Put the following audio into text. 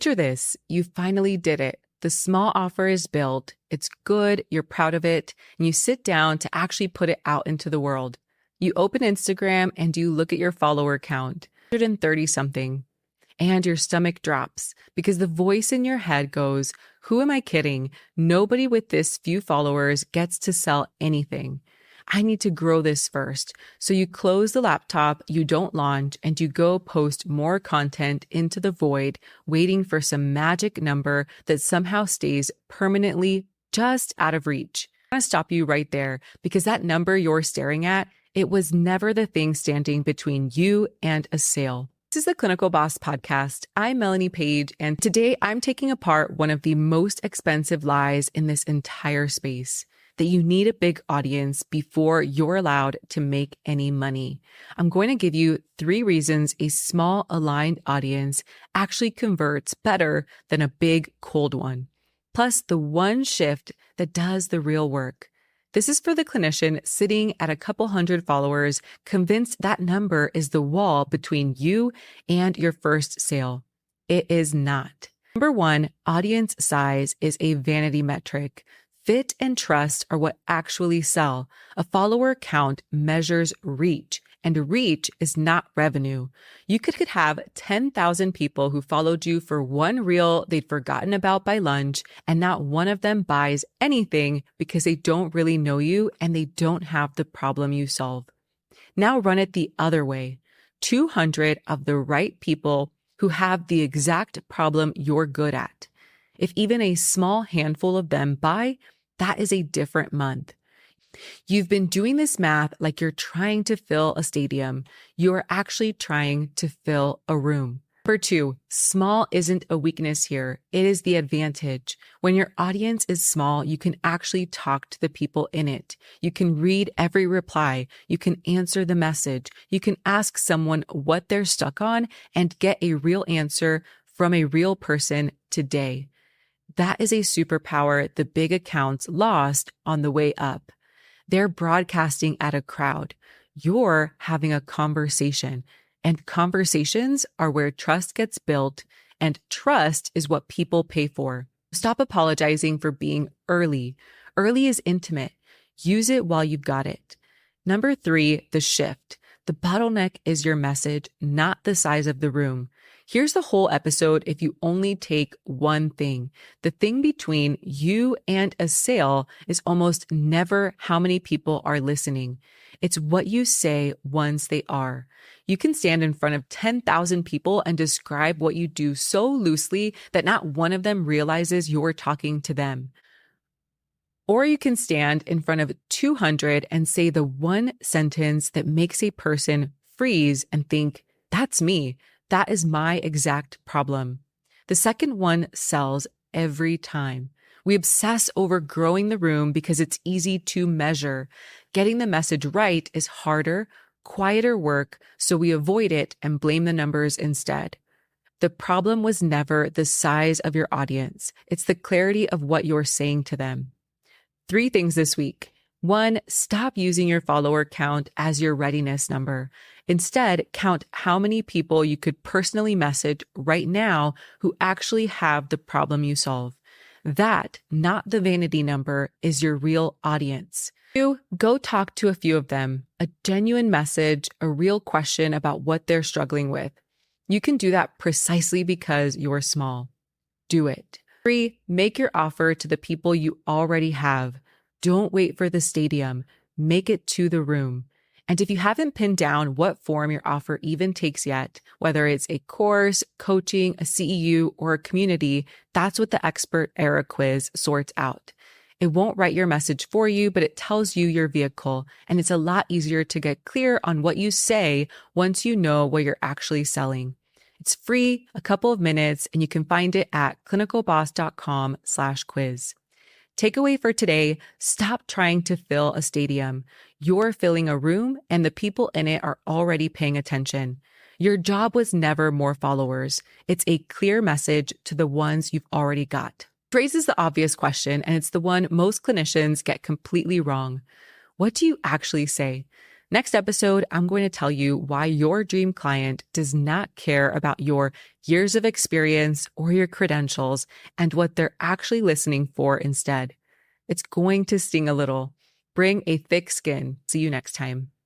Picture this, you finally did it. The small offer is built, it's good, you're proud of it, and you sit down to actually put it out into the world. You open Instagram and you look at your follower count, 130 something, and your stomach drops because the voice in your head goes, who am I kidding? Nobody with this few followers gets to sell anything. I need to grow this first. So you close the laptop, you don't launch, and you go post more content into the void, waiting for some magic number that somehow stays permanently just out of reach. I'm going to stop you right there because that number you're staring at, it was never the thing standing between you and a sale. This is the Clinical Boss Podcast. I'm Mellanie Page, and today I'm taking apart one of the most expensive lies in this entire space. That you need a big audience before you're allowed to make any money. I'm going to give you 3 reasons a small aligned audience actually converts better than a big cold one. Plus the one shift that does the real work. This is for the clinician sitting at a couple hundred followers, convinced that number is the wall between you and your first sale. It is not. Number 1, audience size is a vanity metric. Fit and trust are what actually sell. A follower count measures reach, and reach is not revenue. You could have 10,000 people who followed you for one reel they'd forgotten about by lunch, and not one of them buys anything because they don't really know you and they don't have the problem you solve. Now run it the other way. 200 of the right people who have the exact problem you're good at. If even a small handful of them buy, that is a different month. You've been doing this math like you're trying to fill a stadium. You are actually trying to fill a room. Number 2, small isn't a weakness here. It is the advantage. When your audience is small, you can actually talk to the people in it. You can read every reply. You can answer the message. You can ask someone what they're stuck on and get a real answer from a real person today. That is a superpower the big accounts lost on the way up. They're broadcasting at a crowd. You're having a conversation, and conversations are where trust gets built, and trust is what people pay for. Stop apologizing for being early. Early is intimate. Use it while you've got it. Number 3, the shift. The bottleneck is your message, not the size of the room. Here's the whole episode if you only take one thing. The thing between you and a sale is almost never how many people are listening. It's what you say once they are. You can stand in front of 10,000 people and describe what you do so loosely that not one of them realizes you're talking to them. Or you can stand in front of 200 and say the one sentence that makes a person freeze and think, that's me. That is my exact problem. The second one sells every time. We obsess over growing the room because it's easy to measure. Getting the message right is harder, quieter work, so we avoid it and blame the numbers instead. The problem was never the size of your audience. It's the clarity of what you're saying to them. 3 things this week. 1, stop using your follower count as your readiness number. Instead, count how many people you could personally message right now who actually have the problem you solve. That, not the vanity number, is your real audience. 2, go talk to a few of them. A genuine message, a real question about what they're struggling with. You can do that precisely because you're small. Do it. 3, make your offer to the people you already have. Don't wait for the stadium. Make it to the room. And if you haven't pinned down what form your offer even takes yet, whether it's a course, coaching, a CEU, or a community, that's what the expert era quiz sorts out. It won't write your message for you, but it tells you your vehicle, and it's a lot easier to get clear on what you say once you know what you're actually selling. It's free, a couple of minutes, and you can find it at clinicalboss.com/quiz. Takeaway for today, stop trying to fill a stadium. You're filling a room and the people in it are already paying attention. Your job was never more followers. It's a clear message to the ones you've already got. It raises the obvious question, and it's the one most clinicians get completely wrong. What do you actually say? Next episode, I'm going to tell you why your dream client does not care about your years of experience or your credentials and what they're actually listening for instead. It's going to sting a little. Bring a thick skin. See you next time.